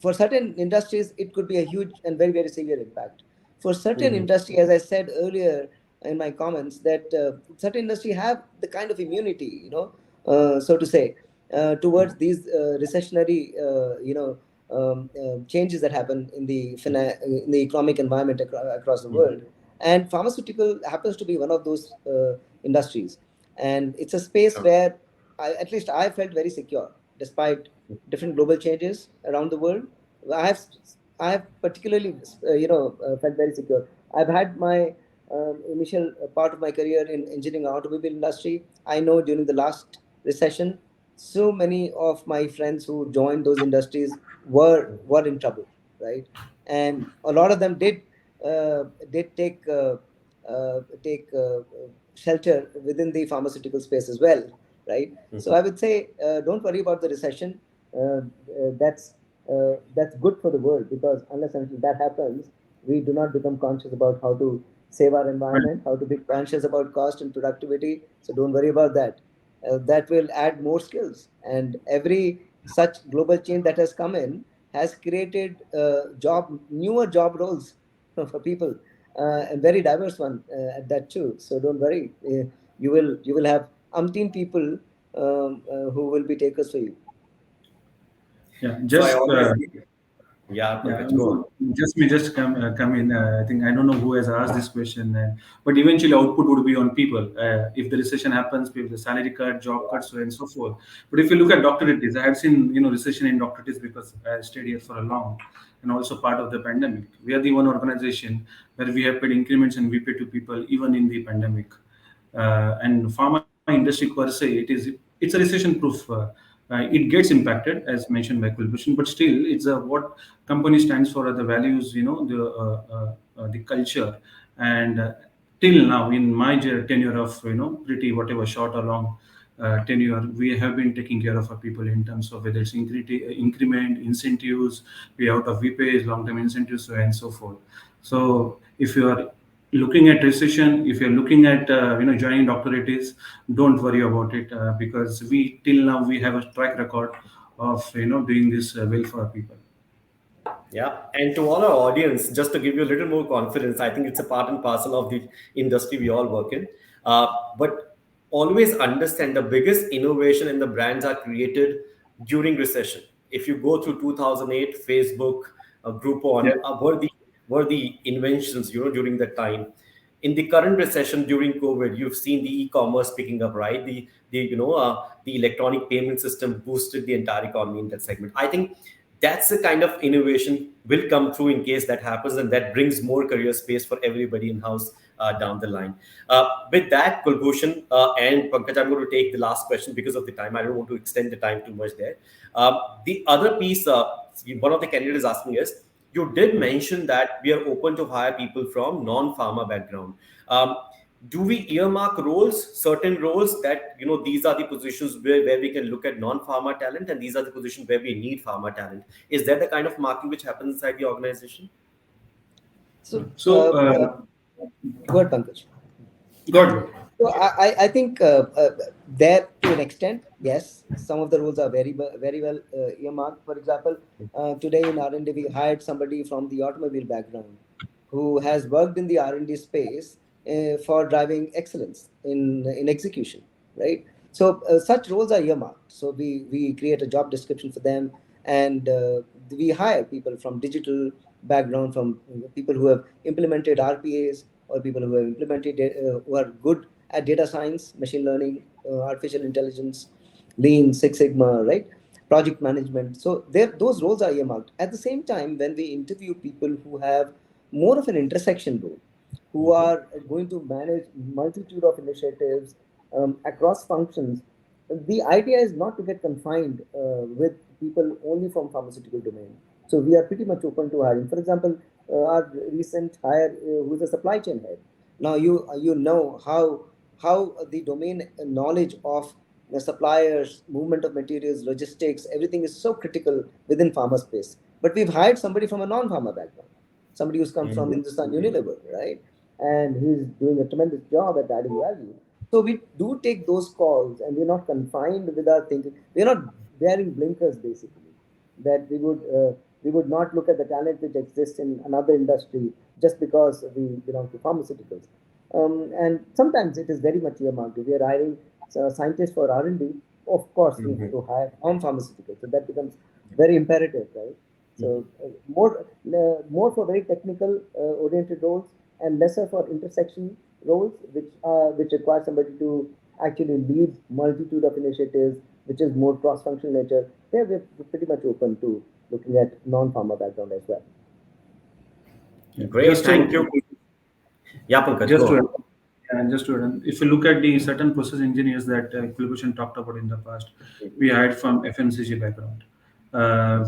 For certain industries it could be a huge and very, very severe impact. For certain Mhm. industry, as I said earlier in my comments, that certain industry have the kind of immunity, so to say, towards these recessionary changes that happen in in the economic environment across the world. And pharmaceutical happens to be one of those industries, and it's a space where at least I felt very secure despite different global changes around the world. I have I have particularly felt very secure. I've had my initial part of my career in engineering automobile industry. I know during the last recession, so many of my friends who joined those industries were in trouble, right? And a lot of them did take shelter within the pharmaceutical space as well, right? So I would say, don't worry about the recession. That's good for the world, because unless and until that happens, we do not become conscious about how to save our Right. environment, how to be conscious about cost and productivity. So don't worry about that. That will add more skills, and every such global change that has come in has created newer job roles for people, and very diverse one at that too. So don't worry. You will have umpteen people who will be takers for you. Yeah, So I just always, yeah, yeah, Pankaj, go on. just me just come in. I think I don't know who has asked this question, but eventually output would be on people. If the recession happens, if the salary cut, job cuts, so and so forth. But if you look at doctorates, I have seen recession in doctorates because I stayed here for a long, and also part of the pandemic. We are the one organization where we have paid increments and we pay to people even in the pandemic. And pharma industry per se, it's a recession proof. It gets impacted as mentioned by Kulbhushan, but still, it's what company stands for are the values, the culture, and till now, in my tenure of pretty whatever short or long tenure, we have been taking care of our people in terms of whether it's increment, incentives, payout of VPAs, long-term incentives, so and so forth. So if you are looking at recession, if you're looking at joining doctorates, don't worry about it, because we till now we have a track record of doing this well for our people. Yeah, and to all our audience, just to give you a little more confidence, I think it's a part and parcel of the industry we all work in. But always understand the biggest innovation in the brands are created during recession. If you go through 2008, Facebook, Yeah. Groupon, were the inventions during that time. In the current recession during COVID, you've seen the e-commerce picking up, right? The electronic payment system boosted the entire economy in that segment. I think that's the kind of innovation will come through in case that happens, and that brings more career space for everybody in house down the line. With that, Kulbhushan and Pankaj, I'm going to take the last question because of the time. I don't want to extend the time too much there. The other piece, one of the candidates is asking is, you did mention that we are open to hire people from non-pharma background. Um, do we earmark roles, certain roles that, these are the positions where we can look at non-pharma talent, and these are the positions where we need pharma talent? Is that the kind of marking which happens inside the organization? So, So, go ahead, Pankaj. God. So I think there to an extent, yes, some of the roles are very well earmarked. For example, today in R&D we hired somebody from the automobile background who has worked in the R&D space for driving excellence in execution, right? So such roles are earmarked. So we create a job description for them, and we hire people from digital background, from people who have implemented RPAs, or people who have implemented who are good at data science, machine learning, artificial intelligence, lean, Six Sigma, right? Project management. So there, those roles are earmarked. At the same time, when we interview people who have more of an intersection role, who are going to manage multitude of initiatives across functions, the idea is not to get confined with people only from pharmaceutical domain. So we are pretty much open to hiring. For example, our recent hire, who is a supply chain head. Now you know how the domain knowledge of the suppliers, movement of materials, logistics, everything is so critical within pharma space. But we've hired somebody from a non-pharma background, somebody who's come from Hindustan Unilever, right? And he's doing a tremendous job at adding value. So we do take those calls, and we're not confined with our thinking. We're not wearing blinkers, basically, that we would not look at the talent which exists in another industry just because we belong to pharmaceuticals. And sometimes it is very much earmarked. If we are hiring scientists for R&D, of course we need to hire on pharmaceuticals. So that becomes very imperative, right? So more for very technical oriented roles, and lesser for intersection roles, which require somebody to actually lead multitude of initiatives, which is more cross-functional nature. There we're pretty much open to looking at non-pharma background as well. Great, Just thank to you. Yeah, Pankaj, just go to on. and just to if you look at the certain process engineers that Kulbhushan talked about in the past, we hired from FMCG background.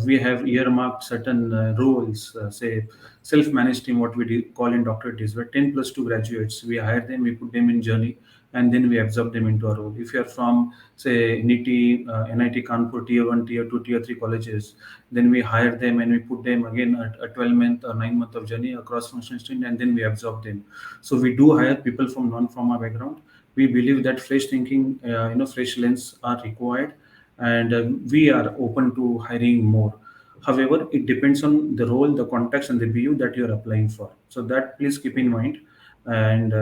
We have earmarked certain roles, say self-managed team, what we call in doctorates, where 10 plus 2 graduates, we hire them, we put them in journey, and then we absorb them into a role. If you are from, say, NITI, NIT Kanpur, tier 1, tier 2, tier 3 colleges, then we hire them and we put them again at a 12-month or 9-month of journey across functional stream, and then we absorb them. So we do hire people from non-pharma background. We believe that fresh thinking, fresh lens are required, and we are open to hiring more. However, it depends on the role, the context, and the BU that you are applying for. So that please keep in mind. And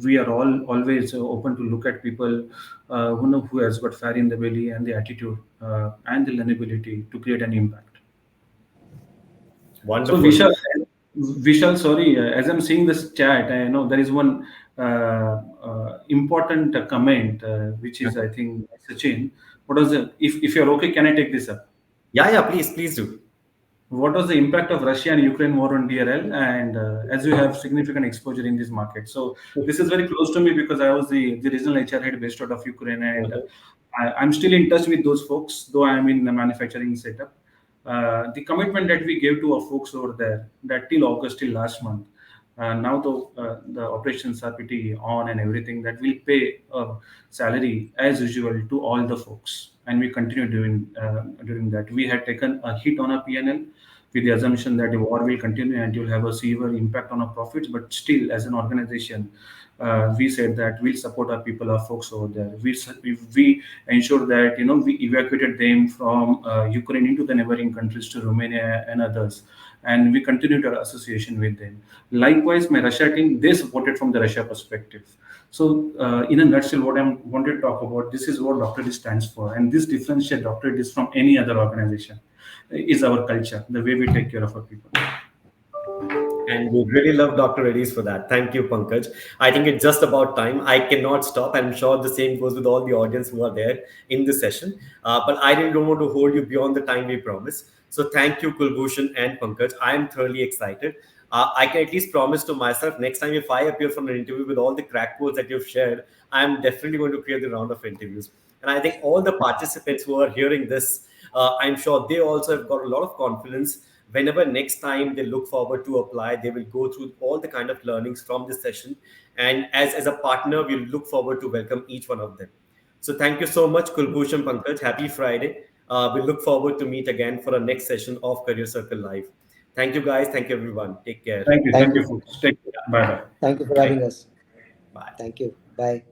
we are all always open to look at people who has got fire in the belly and the attitude and the learnability to create an impact. So Wonderful. Vishal, sorry, as I'm seeing this chat, I know there is one important comment, which is, I think, Sachin. What was the, if you're okay, can I take this up? Yeah, yeah, please do. What was the impact of Russia and Ukraine war on DRL? And as you have significant exposure in this market, so this is very close to me because I was the regional HR head based out of Ukraine, and I'm still in touch with those folks, though I'm in the manufacturing setup. The commitment that we gave to our folks over there, that till August, till last month, now the operations are pretty on and everything, that we'll pay a salary as usual to all the folks, and we continue doing that. We had taken a hit on our PNL with the assumption that the war will continue and you'll have a severe impact on our profits, but still, as an organization, we said that we'll support our people, our folks over there. We ensure that we evacuated them from Ukraine into the neighboring countries to Romania and others, and we continued our association with them. Likewise, my Russia team, they supported from the Russia perspective. So, in a nutshell, what I wanted to talk about, this is what Doctorate stands for, and this differentiates Doctorate from any other organization. Is our culture, the way we take care of our people. And we really love Dr. Reddy's for that. Thank you, Pankaj. I think it's just about time. I cannot stop. I'm sure the same goes with all the audience who are there in this session. But I really don't want to hold you beyond the time we promised. So thank you, Kulbhushan and Pankaj. I am thoroughly excited. I can at least promise to myself next time if I appear from an interview with all the crack codes that you've shared, I'm definitely going to create the round of interviews. And I think all the participants who are hearing this, I'm sure they also have got a lot of confidence. Whenever next time they look forward to apply, they will go through all the kind of learnings from this session. And as a partner, we'll look forward to welcome each one of them. So thank you so much, Kulbhushan Pankaj. Happy Friday. We look forward to meet again for our next session of Career Circle Live. Thank you, guys. Thank you, everyone. Take care. Thank you. Thank Thank you, you. folks. Take care. Bye bye. Thank you for Bye. having us. Bye. Thank you. Bye.